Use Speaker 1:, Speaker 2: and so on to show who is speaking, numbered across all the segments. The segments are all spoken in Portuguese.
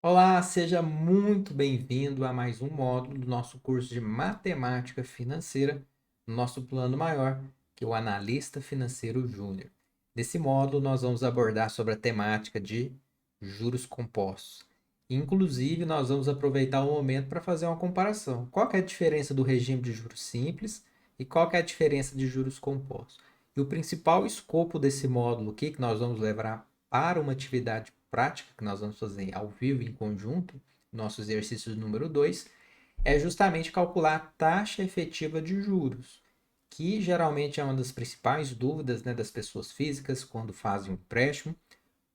Speaker 1: Olá, seja muito bem-vindo a mais um módulo do nosso curso de Matemática Financeira, no nosso plano maior, que é o Analista Financeiro Júnior. Nesse módulo, nós vamos abordar sobre a temática de juros compostos. Inclusive, nós vamos aproveitar o momento para fazer uma comparação. Qual que é a diferença do regime de juros simples e qual que é a diferença de juros compostos? E o principal escopo desse módulo aqui, que nós vamos levar para uma atividade prática que nós vamos fazer ao vivo em conjunto, nosso exercício número 2, é justamente calcular a taxa efetiva de juros, que geralmente é uma das principais dúvidas, né, das pessoas físicas quando fazem um empréstimo,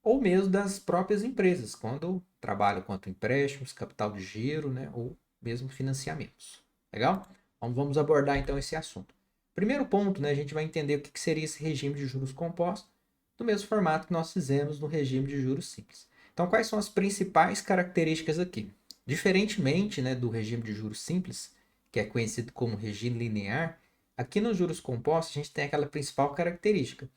Speaker 1: ou mesmo das próprias empresas, quando trabalham com empréstimos, capital de giro, né, ou mesmo financiamentos. Legal? Então, vamos abordar então esse assunto. Primeiro ponto, né, a gente vai entender o que seria esse regime de juros compostos, do mesmo formato que nós fizemos no regime de juros simples. Então, quais são as principais características aqui? Diferentemente, né, do regime de juros simples, que é conhecido como regime linear, aqui nos juros compostos a gente tem aquela principal característica,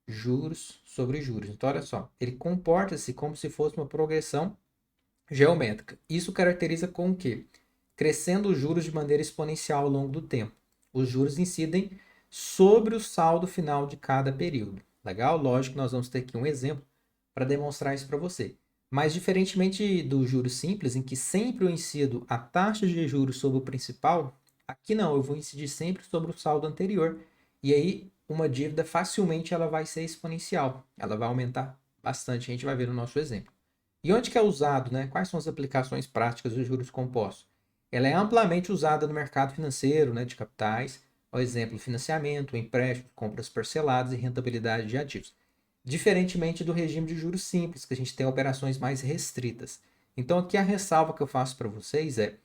Speaker 1: juros sobre juros. Então, olha só, ele comporta-se como se fosse uma progressão geométrica. Isso caracteriza com o quê? Crescendo os juros de maneira exponencial ao longo do tempo. Os juros incidem sobre o saldo final de cada período. Legal? Lógico que nós vamos ter aqui um exemplo para demonstrar isso para você. Mas diferentemente do juros simples, em que sempre eu incido a taxa de juros sobre o principal, aqui não, eu vou incidir sempre sobre o saldo anterior. E aí, uma dívida facilmente ela vai ser exponencial. Ela vai aumentar bastante, a gente vai ver no nosso exemplo. E onde que é usado, né? Quais são as aplicações práticas dos juros compostos? Ela é amplamente usada no mercado financeiro, né, de capitais, por exemplo, financiamento, empréstimo, compras parceladas e rentabilidade de ativos. Diferentemente do regime de juros simples, que a gente tem operações mais restritas. Então, aqui a ressalva que eu faço para vocês é: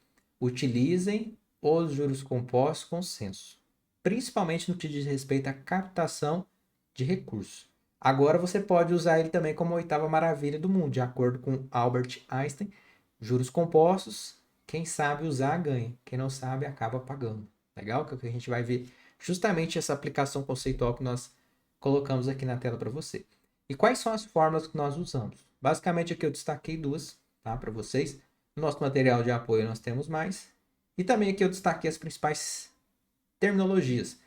Speaker 1: utilizem os juros compostos com senso, principalmente no que diz respeito à captação de recursos. Agora você pode usar ele também como a oitava maravilha do mundo, de acordo com Albert Einstein. Juros compostos, quem sabe usar ganha, quem não sabe acaba pagando. Legal? Que a gente vai ver justamente essa aplicação conceitual que nós colocamos aqui na tela para você. E quais são as fórmulas que nós usamos? Basicamente aqui eu destaquei duas, tá, para vocês. No nosso material de apoio nós temos mais. E também aqui eu destaquei as principais terminologias,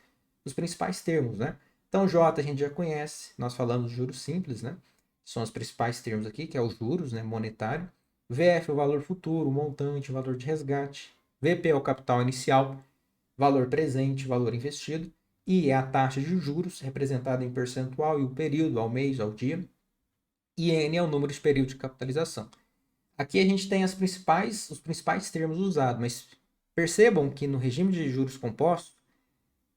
Speaker 1: os principais termos, né? Então, J a gente já conhece, nós falamos de juros simples, né? São os principais termos aqui, que é os juros, né, monetário. VF é o valor futuro, montante, valor de resgate. VP é o capital inicial, valor presente, valor investido. I é a taxa de juros, representada em percentual e o período, ao mês, ao dia. E N é o número de período de capitalização. Aqui a gente tem os principais termos usados, mas percebam que no regime de juros compostos,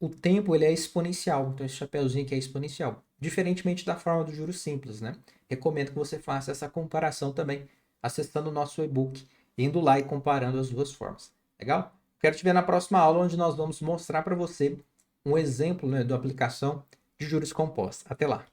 Speaker 1: o tempo ele é exponencial, então esse chapeuzinho aqui é exponencial, diferentemente da forma do juros simples, né? Recomendo que você faça essa comparação também, acessando o nosso e-book, indo lá e comparando as duas formas. Legal? Quero te ver na próxima aula, onde nós vamos mostrar para você um exemplo, né, da aplicação de juros compostos. Até lá!